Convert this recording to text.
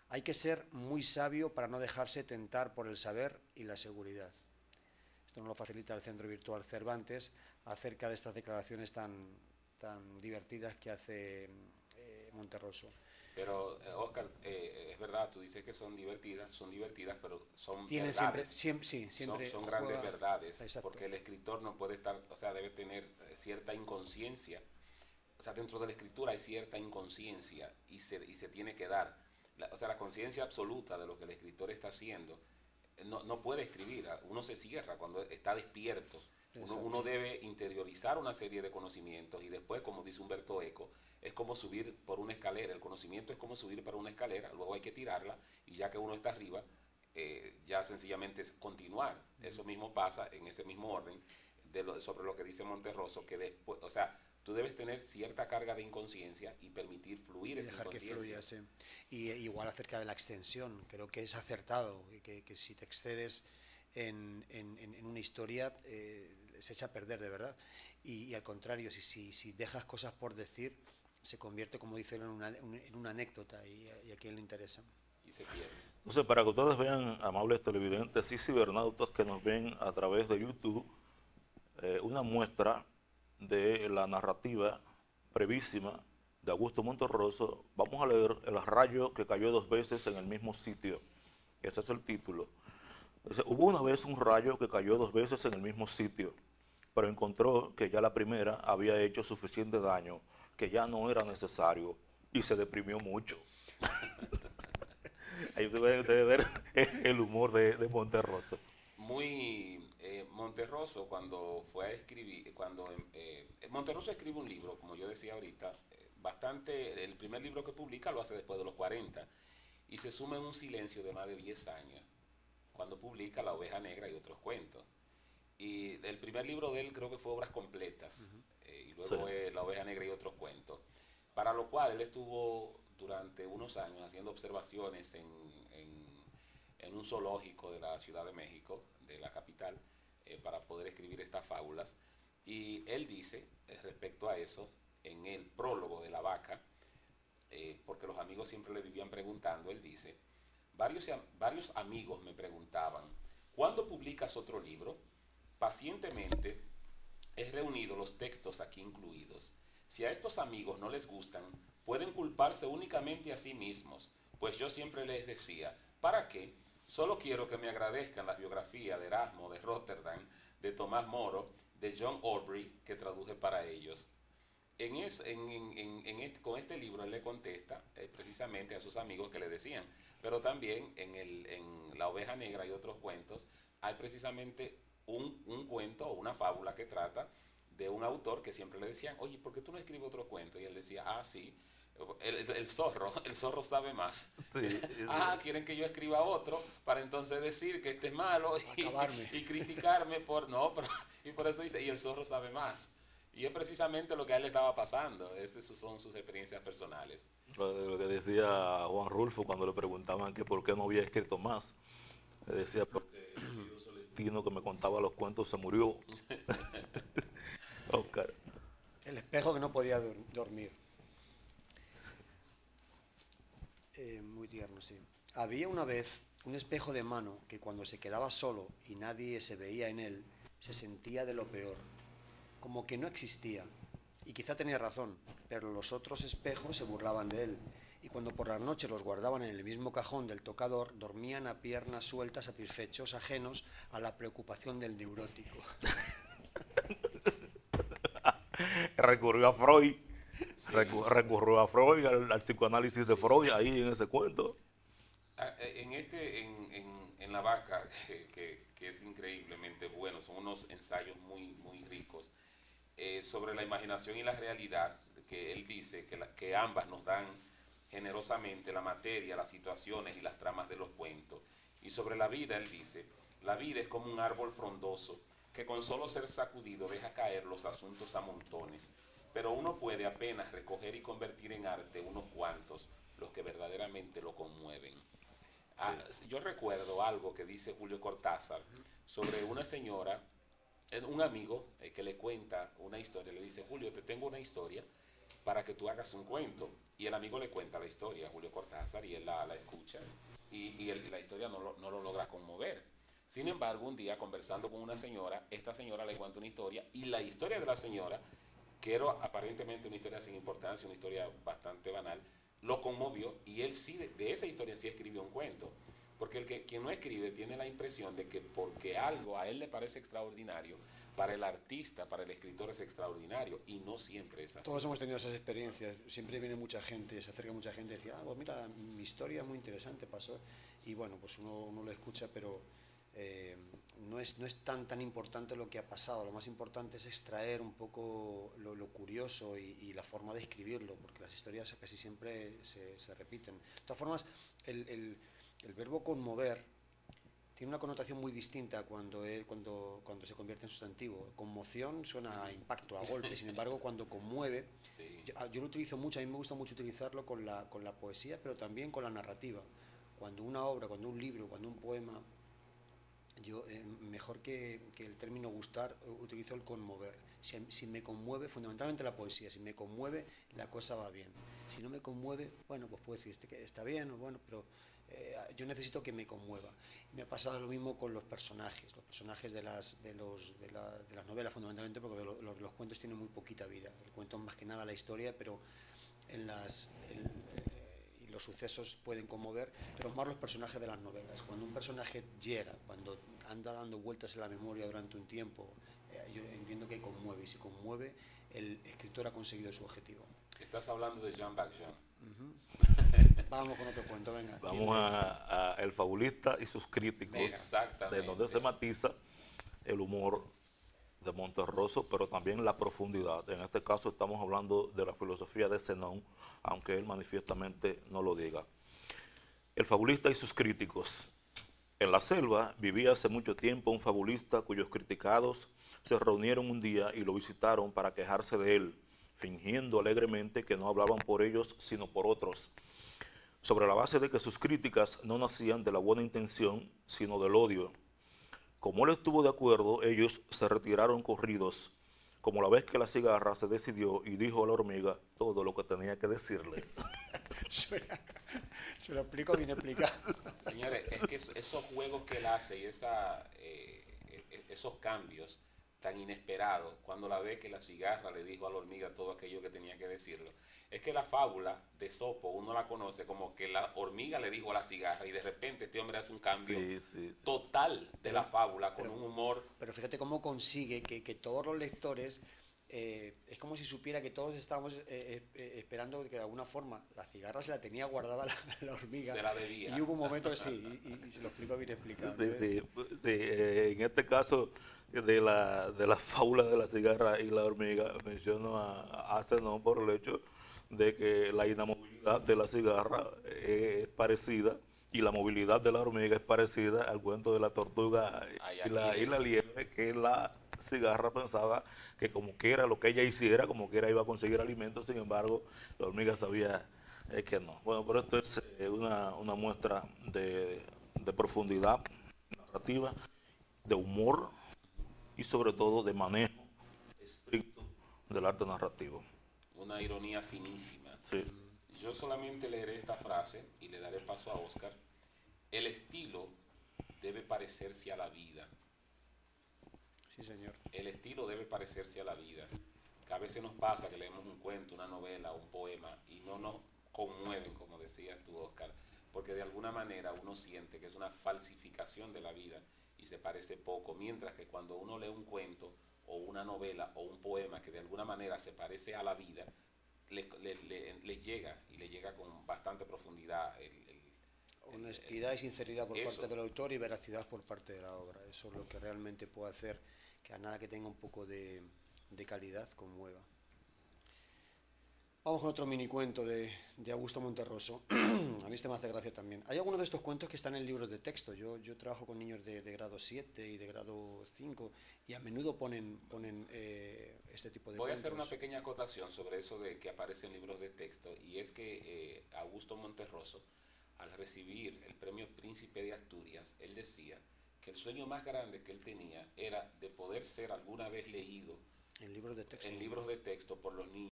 Hay que ser muy sabio para no dejarse tentar por el saber y la seguridad. Esto nos lo facilita el Centro Virtual Cervantes acerca de estas declaraciones tan divertidas que hace Monterroso. Pero, Oscar, es verdad, tú dices que son divertidas, pero son Tienen siempre, verdades. siempre, sí, Son, siempre son grandes juega. verdades, Exacto. porque el escritor no puede estar, o sea, debe tener cierta inconsciencia. O sea, dentro de la escritura hay cierta inconsciencia y se tiene que dar. O sea, la conciencia absoluta de lo que el escritor está haciendo no puede escribir. Uno se cierra cuando está despierto. Uno Exacto. debe interiorizar una serie de conocimientos y después, como dice Humberto Eco, es como subir por una escalera. El conocimiento es como subir por una escalera, luego hay que tirarla y ya que uno está arriba, ya sencillamente es continuar. Eso mismo pasa en ese mismo orden sobre lo que dice Monterroso, que después, o sea, tú debes tener cierta carga de inconsciencia y permitir fluir Y esa dejar que inconsciencia. fluya, sí. Y igual acerca de la extensión, creo que es acertado, y que si te excedes en una historia, se echa a perder de verdad. Y al contrario, si dejas cosas por decir, se convierte, como dice él, en una anécdota y a quien le interesa. Y se pierde. Entonces, para que ustedes vean, amables televidentes y cibernautas que nos ven a través de YouTube, una muestra de la narrativa brevísima de Augusto Monterroso, vamos a leer El rayo que cayó dos veces en el mismo sitio. Ese es el título. Dice, hubo una vez un rayo que cayó dos veces en el mismo sitio, pero encontró que ya la primera había hecho suficiente daño, que ya no era necesario, y se deprimió mucho. Ahí ustedes ver el humor de Monterroso. Muy Monterroso cuando fue a escribir, cuando Monterroso escribe un libro, como yo decía ahorita, bastante, el primer libro que publica lo hace después de los 40 y se suma en un silencio de más de 10 años cuando publica La Oveja Negra y otros cuentos. Y el primer libro de él creo que fue Obras Completas, y Sí. luego La Oveja Negra y otros cuentos, para lo cual él estuvo durante unos años haciendo observaciones en un zoológico de la Ciudad de México, de la capital, para poder escribir estas fábulas. Y él dice, respecto a eso, en el prólogo de La Vaca, porque los amigos siempre le vivían preguntando, él dice, varios amigos me preguntaban, ¿cuándo publicas otro libro? Pacientemente he reunido los textos aquí incluidos. Si a estos amigos no les gustan, pueden culparse únicamente a sí mismos, pues yo siempre les decía, ¿para qué? Solo quiero que me agradezcan las biografías de Erasmo, de Rotterdam, de Tomás Moro, de John Aubrey, que traduje para ellos. Con este libro él le contesta precisamente a sus amigos que le decían, pero también en La Oveja Negra y otros cuentos hay precisamente un cuento o una fábula que trata de un autor que siempre le decían, oye, ¿por qué tú no escribes otro cuento? Y él decía, ah, sí, el zorro sabe más. Sí, Quieren que yo escriba otro para entonces decir que este es malo Para y, acabarme. y criticarme por, no, pero, y por eso dice, y el zorro sabe más. Y es precisamente lo que a él le estaba pasando. Esas son sus experiencias personales. lo que decía Juan Rulfo cuando le preguntaban que por qué no había escrito más. Le decía, porque el tío Celestino que me contaba los cuentos se murió. Oscar. El espejo que no podía dormir. Muy tierno, sí. Había una vez un espejo de mano que cuando se quedaba solo y nadie se veía en él, se sentía de lo peor, como que no existía. Y quizá tenía razón, pero los otros espejos se burlaban de él, y cuando por la noche los guardaban en el mismo cajón del tocador, dormían a piernas sueltas, satisfechos, ajenos a la preocupación del neurótico. Recurrió a Freud. Sí. Recurrió a Freud, al psicoanálisis de Sí. Freud, ahí en ese cuento. En La Vaca, que es increíblemente bueno, son unos ensayos muy, muy ricos, sobre la imaginación y la realidad, que él dice que ambas nos dan generosamente la materia, las situaciones y las tramas de los cuentos. Y sobre la vida, él dice, la vida es como un árbol frondoso que con solo ser sacudido deja caer los asuntos a montones, pero uno puede apenas recoger y convertir en arte unos cuantos, los que verdaderamente lo conmueven. Sí. Yo recuerdo algo que dice Julio Cortázar sobre una señora, un amigo que le cuenta una historia, le dice, Julio, te tengo una historia, para que tú hagas un cuento. Y el amigo le cuenta la historia a Julio Cortázar y él la escucha y la historia no lo logra conmover. Sin embargo, un día conversando con una señora, esta señora le cuenta una historia y la historia de la señora, que era aparentemente una historia sin importancia, una historia bastante banal, lo conmovió y él sí, de esa historia sí escribió un cuento. Porque quien no escribe tiene la impresión de que porque algo a él le parece extraordinario, para el artista, para el escritor es extraordinario, y no siempre es así. Todos hemos tenido esas experiencias. Siempre viene mucha gente, se acerca mucha gente y dice, pues mira, mi historia es muy interesante, pasó. Y bueno, pues uno lo escucha, pero no es tan importante lo que ha pasado. Lo más importante es extraer un poco lo curioso y la forma de escribirlo, porque las historias casi siempre se repiten. De todas formas, el verbo conmover tiene una connotación muy distinta cuando se convierte en sustantivo. Conmoción suena a impacto, a golpe. Sin embargo, cuando conmueve, Sí. yo lo utilizo mucho, a mí me gusta mucho utilizarlo con la poesía, pero también con la narrativa. Cuando una obra, cuando un libro, cuando un poema, yo mejor que el término gustar, utilizo el conmover. Si me conmueve, fundamentalmente la poesía, si me conmueve, la cosa va bien. Si no me conmueve, bueno, pues puedo decirte que está bien, o bueno, pero yo necesito que me conmueva. Y me ha pasado lo mismo con los personajes de las novelas, fundamentalmente, porque los cuentos tienen muy poquita vida. El cuento es más que nada la historia, pero y los sucesos pueden conmover, pero más los personajes de las novelas. Cuando un personaje llega, cuando anda dando vueltas en la memoria durante un tiempo, yo entiendo que conmueve, y si conmueve, el escritor ha conseguido su objetivo. Estás hablando de Jean Valjean. Vamos con otro cuento, venga. Vamos a El Fabulista y sus críticos, Exactamente. de donde se matiza el humor de Monterroso, pero también la profundidad. En este caso estamos hablando de la filosofía de Zenón, aunque él manifiestamente no lo diga. El Fabulista y sus críticos. En la selva vivía hace mucho tiempo un fabulista cuyos criticados se reunieron un día y lo visitaron para quejarse de él, fingiendo alegremente que no hablaban por ellos sino por otros, sobre la base de que sus críticas no nacían de la buena intención sino del odio. Como él estuvo de acuerdo, ellos se retiraron corridos, como la vez que la cigarra se decidió y dijo a la hormiga todo lo que tenía que decirle. Se lo explico bien explicado. Señores, es que esos juegos que él hace y esos cambios tan inesperados, cuando la ve que la cigarra le dijo a la hormiga todo aquello que tenía que decirlo, es que la fábula de Sopo uno la conoce como que la hormiga le dijo a la cigarra y de repente este hombre hace un cambio total de la fábula con un humor. Pero fíjate cómo consigue que todos los lectores, es como si supiera que todos estábamos esperando que de alguna forma la cigarra se la tenía guardada la hormiga. Se la debía. Y hubo un momento que sí, y se lo explico bien explicado. En este caso de la fábula de la cigarra y la hormiga, menciono a Zenón por el hecho de que la inamovilidad de la cigarra es parecida y la movilidad de la hormiga es parecida al cuento de la tortuga y la liebre, que la cigarra pensaba que como quiera lo que ella hiciera, como quiera iba a conseguir alimento, sin embargo la hormiga sabía que no. Bueno, pero esto es una muestra de profundidad narrativa, de humor y sobre todo de manejo estricto del arte narrativo. Una ironía finísima. Sí. Yo solamente leeré esta frase y le daré paso a Oscar. El estilo debe parecerse a la vida. Sí, señor. El estilo debe parecerse a la vida. Que a veces nos pasa que leemos un cuento, una novela, un poema y no nos conmueven, como decías tú, Oscar, porque de alguna manera uno siente que es una falsificación de la vida y se parece poco, mientras que cuando uno lee un cuento o una novela o un poema que de alguna manera se parece a la vida, le llega con bastante profundidad. Honestidad y sinceridad por eso. parte del autor y veracidad por parte de la obra. Eso es lo que realmente puede hacer que a nada que tenga un poco de calidad conmueva. Vamos con otro mini cuento de Augusto Monterroso. A mí este me hace gracia también. Hay algunos de estos cuentos que están en libros de texto. Yo trabajo con niños de grado 7 y de grado 5 y a menudo ponen este tipo de cuentos. Voy a hacer una pequeña acotación sobre eso de que aparece en libros de texto, y es que Augusto Monterroso, al recibir el premio Príncipe de Asturias, él decía que el sueño más grande que él tenía era de poder ser alguna vez leído en libros de texto, por los niños